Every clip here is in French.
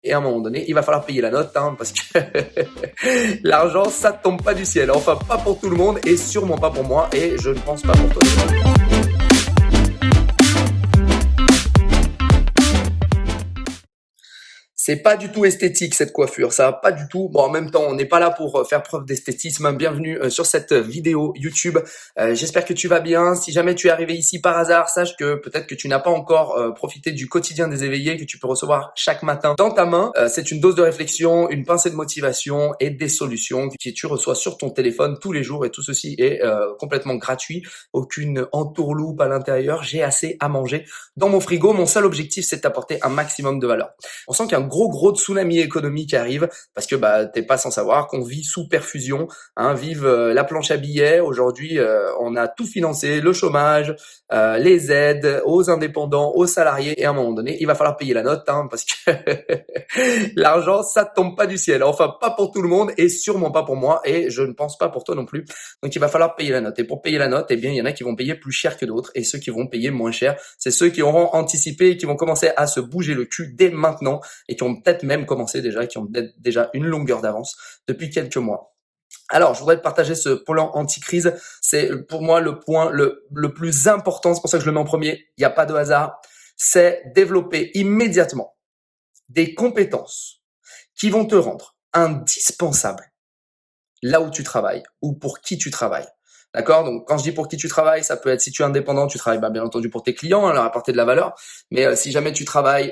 Et à un moment donné, il va falloir payer la note, parce que l'argent, ça tombe pas du ciel. Enfin, pas pour tout le monde et sûrement pas pour moi. Et je ne pense pas pour toi. C'est pas du tout esthétique cette coiffure, ça va pas du tout. Bon, en même temps, on n'est pas là pour faire preuve d'esthétisme. Bienvenue sur cette vidéo YouTube. J'espère que tu vas bien. Si jamais tu es arrivé ici par hasard, sache que peut-être que tu n'as pas encore profité du quotidien des éveillés que tu peux recevoir chaque matin dans ta main. C'est une dose de réflexion, une pincée de motivation et des solutions que tu reçois sur ton téléphone tous les jours. Et tout ceci est complètement gratuit. Aucune entourloupe à l'intérieur. J'ai assez à manger dans mon frigo. Mon seul objectif, c'est d'apporter un maximum de valeur. On sent qu'il y a un gros tsunami économique arrive parce que t'es pas sans savoir qu'on vit sous perfusion, vive la planche à billets. Aujourd'hui, on a tout financé, le chômage, les aides aux indépendants, aux salariés, et à un moment donné, il va falloir payer la note, parce que l'argent, ça tombe pas du ciel. Enfin, pas pour tout le monde et sûrement pas pour moi, et je ne pense pas pour toi non plus. Donc, il va falloir payer la note. Et pour payer la note, eh bien, il y en a qui vont payer plus cher que d'autres, et ceux qui vont payer moins cher, c'est ceux qui auront anticipé et qui vont commencer à se bouger le cul dès maintenant et qui ont peut-être même commencé déjà, qui ont peut-être déjà une longueur d'avance depuis quelques mois. Alors, je voudrais te partager ce plan anti-crise. C'est pour moi le point le plus important. C'est pour ça que je le mets en premier. Il n'y a pas de hasard. C'est développer immédiatement des compétences qui vont te rendre indispensable là où tu travailles ou pour qui tu travailles. D'accord? Donc, quand je dis pour qui tu travailles, ça peut être si tu es indépendant, tu travailles bien entendu pour tes clients, leur apporter de la valeur. Mais si jamais tu travailles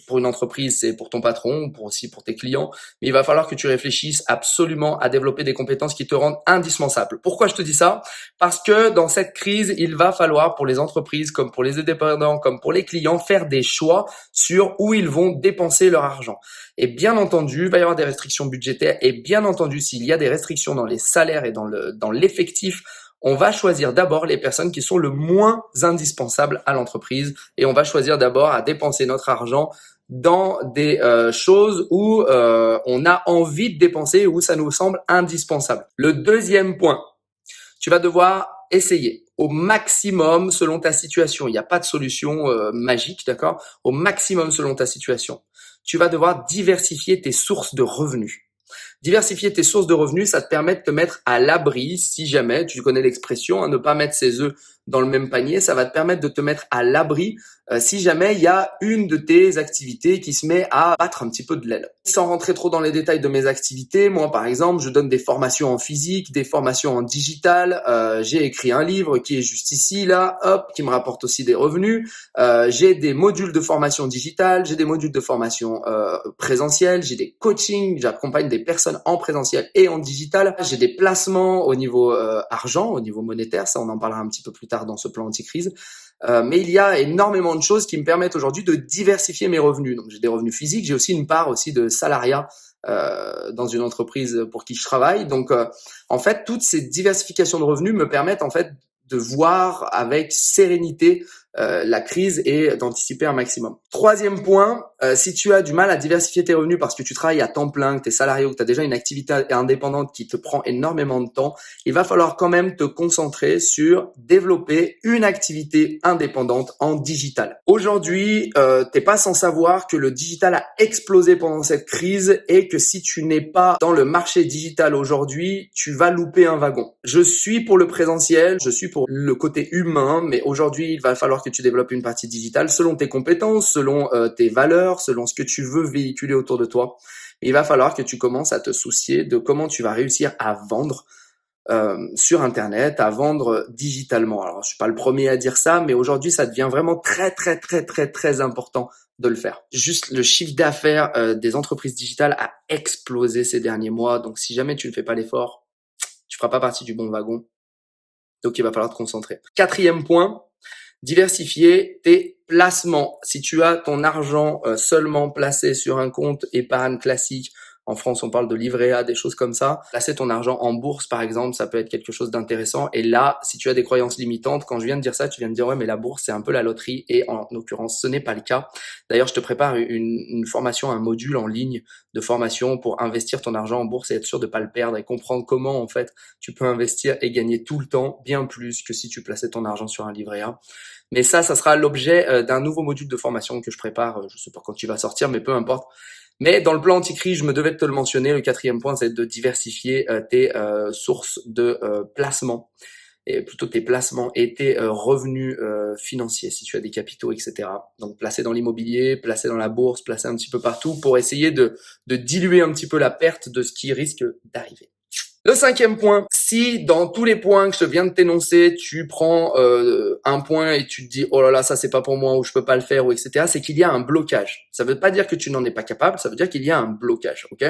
pour une entreprise, c'est pour ton patron, aussi pour tes clients. Mais il va falloir que tu réfléchisses absolument à développer des compétences qui te rendent indispensable. Pourquoi je te dis ça? Parce que dans cette crise, il va falloir pour les entreprises, comme pour les indépendants, comme pour les clients, faire des choix sur où ils vont dépenser leur argent. Et bien entendu, il va y avoir des restrictions budgétaires. Et bien entendu, s'il y a des restrictions dans les salaires et dans l'effectif, on va choisir d'abord les personnes qui sont le moins indispensables à l'entreprise, et on va choisir d'abord à dépenser notre argent dans des choses où on a envie de dépenser, où ça nous semble indispensable. Le deuxième point, tu vas devoir essayer au maximum selon ta situation. Il n'y a pas de solution magique, d'accord? Au maximum selon ta situation. Tu vas devoir diversifier tes sources de revenus. Diversifier tes sources de revenus, ça te permet de te mettre à l'abri, si jamais, tu connais l'expression, ne pas mettre ses œufs dans le même panier, ça va te permettre de te mettre à l'abri si jamais il y a une de tes activités qui se met à battre un petit peu de l'aile. Sans rentrer trop dans les détails de mes activités, moi par exemple, je donne des formations en physique, des formations en digital, j'ai écrit un livre qui est juste ici, là, qui me rapporte aussi des revenus, j'ai des modules de formation digitale, j'ai des modules de formation présentielle, j'ai des coachings, j'accompagne des personnes en présentiel et en digital, j'ai des placements au niveau argent, au niveau monétaire, ça on en parlera un petit peu plus tard dans ce plan anti-crise. Mais il y a énormément de choses qui me permettent aujourd'hui de diversifier mes revenus. Donc j'ai des revenus physiques, j'ai aussi une part aussi de salariat dans une entreprise pour qui je travaille. Donc en fait, toutes ces diversifications de revenus me permettent en fait de voir avec sérénité la crise et d'anticiper un maximum. Troisième point, si tu as du mal à diversifier tes revenus parce que tu travailles à temps plein, que tu es salarié ou que tu as déjà une activité indépendante qui te prend énormément de temps, il va falloir quand même te concentrer sur développer une activité indépendante en digital. Aujourd'hui, t'es pas sans savoir que le digital a explosé pendant cette crise et que si tu n'es pas dans le marché digital aujourd'hui, tu vas louper un wagon. Je suis pour le présentiel, je suis pour le côté humain, mais aujourd'hui, il va falloir que tu développes une partie digitale selon tes compétences, selon tes valeurs, selon ce que tu veux véhiculer autour de toi. Il va falloir que tu commences à te soucier de comment tu vas réussir à vendre sur Internet, à vendre digitalement. Alors, je suis pas le premier à dire ça, mais aujourd'hui, ça devient vraiment très important de le faire. Juste le chiffre d'affaires des entreprises digitales a explosé ces derniers mois. Donc, si jamais tu ne fais pas l'effort, tu feras pas partie du bon wagon. Donc, il va falloir te concentrer. Quatrième point, diversifier tes placements. Si tu as ton argent seulement placé sur un compte épargne classique, en France on parle de livret A, des choses comme ça, placer ton argent en bourse par exemple, ça peut être quelque chose d'intéressant. Et là, si tu as des croyances limitantes, quand je viens de dire ça, tu viens de dire ouais mais la bourse c'est un peu la loterie, et en l'occurrence ce n'est pas le cas. D'ailleurs je te prépare une formation, un module en ligne de formation pour investir ton argent en bourse et être sûr de pas le perdre et comprendre comment en fait tu peux investir et gagner tout le temps bien plus que si tu plaçais ton argent sur un livret A. Mais ça sera l'objet d'un nouveau module de formation que je prépare. Je sais pas quand il va sortir, mais peu importe. Mais dans le plan anti-crise, je me devais de te le mentionner, le quatrième point, c'est de diversifier tes sources de placement, et plutôt tes placements et tes revenus financiers, si tu as des capitaux, etc. Donc placer dans l'immobilier, placer dans la bourse, placer un petit peu partout pour essayer de diluer un petit peu la perte de ce qui risque d'arriver. Le cinquième point, si dans tous les points que je viens de t'énoncer, tu prends un point et tu te dis oh là là, ça c'est pas pour moi ou je peux pas le faire ou etc., c'est qu'il y a un blocage. Ça veut pas dire que tu n'en es pas capable, ça veut dire qu'il y a un blocage, ok?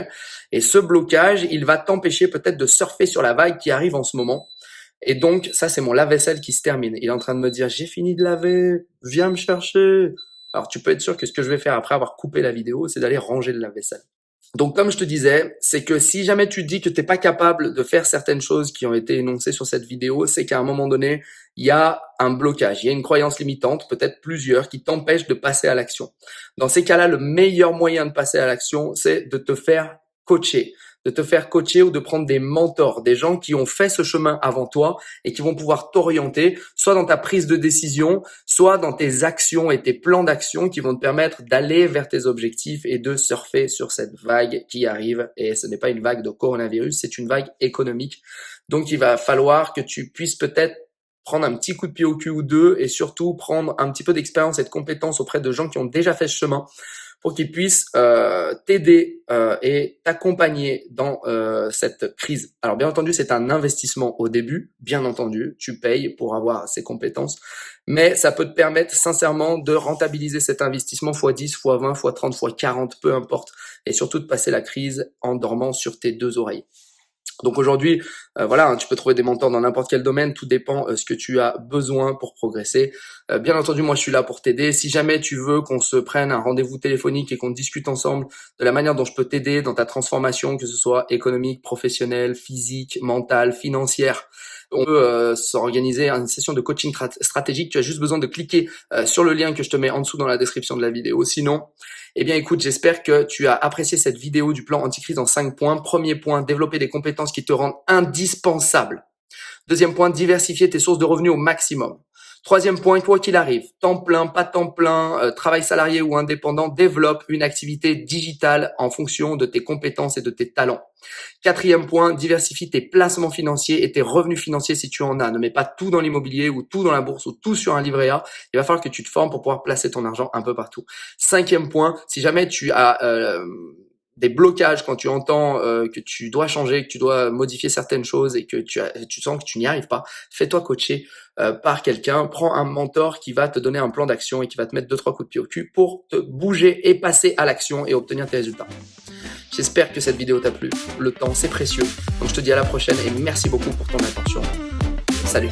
Et ce blocage, il va t'empêcher peut-être de surfer sur la vague qui arrive en ce moment. Et donc, ça c'est mon lave-vaisselle qui se termine. Il est en train de me dire j'ai fini de laver, viens me chercher. Alors tu peux être sûr que ce que je vais faire après avoir coupé la vidéo, c'est d'aller ranger le lave-vaisselle. Donc, comme je te disais, c'est que si jamais tu te dis que t'es pas capable de faire certaines choses qui ont été énoncées sur cette vidéo, c'est qu'à un moment donné, il y a un blocage, il y a une croyance limitante, peut-être plusieurs, qui t'empêchent de passer à l'action. Dans ces cas-là, le meilleur moyen de passer à l'action, c'est de te faire coacher ou de prendre des mentors, des gens qui ont fait ce chemin avant toi et qui vont pouvoir t'orienter, soit dans ta prise de décision, soit dans tes actions et tes plans d'action qui vont te permettre d'aller vers tes objectifs et de surfer sur cette vague qui arrive. Et ce n'est pas une vague de coronavirus, c'est une vague économique. Donc, il va falloir que tu puisses peut-être prendre un petit coup de pied au cul ou deux et surtout prendre un petit peu d'expérience et de compétences auprès de gens qui ont déjà fait ce chemin pour qu'ils puissent t'aider et t'accompagner dans cette crise. Alors bien entendu, c'est un investissement au début, bien entendu, tu payes pour avoir ces compétences, mais ça peut te permettre sincèrement de rentabiliser cet investissement x10, x20, x30, x40, peu importe, et surtout de passer la crise en dormant sur tes deux oreilles. Donc aujourd'hui, voilà, tu peux trouver des mentors dans n'importe quel domaine, tout dépend ce que tu as besoin pour progresser. Bien entendu, moi je suis là pour t'aider. Si jamais tu veux qu'on se prenne un rendez-vous téléphonique et qu'on discute ensemble de la manière dont je peux t'aider dans ta transformation, que ce soit économique, professionnelle, physique, mentale, financière, on peut s'organiser une session de coaching stratégique. Tu as juste besoin de cliquer sur le lien que je te mets en dessous dans la description de la vidéo. Sinon, eh bien écoute, j'espère que tu as apprécié cette vidéo du plan anti-crise en 5 points. Premier point, développer des compétences qui te rendent indispensable. Deuxième point, diversifier tes sources de revenus au maximum. Troisième point, quoi qu'il arrive, temps plein, pas temps plein, travail salarié ou indépendant, développe une activité digitale en fonction de tes compétences et de tes talents. Quatrième point, diversifie tes placements financiers et tes revenus financiers si tu en as. Ne mets pas tout dans l'immobilier ou tout dans la bourse ou tout sur un livret A. Il va falloir que tu te formes pour pouvoir placer ton argent un peu partout. Cinquième point, si jamais tu as des blocages quand tu entends que tu dois changer, que tu dois modifier certaines choses et que tu sens que tu n'y arrives pas, fais-toi coacher par quelqu'un, prends un mentor qui va te donner un plan d'action et qui va te mettre 2-3 coups de pied au cul pour te bouger et passer à l'action et obtenir tes résultats. J'espère que cette vidéo t'a plu. Le temps, c'est précieux. Donc je te dis à la prochaine et merci beaucoup pour ton attention. Salut!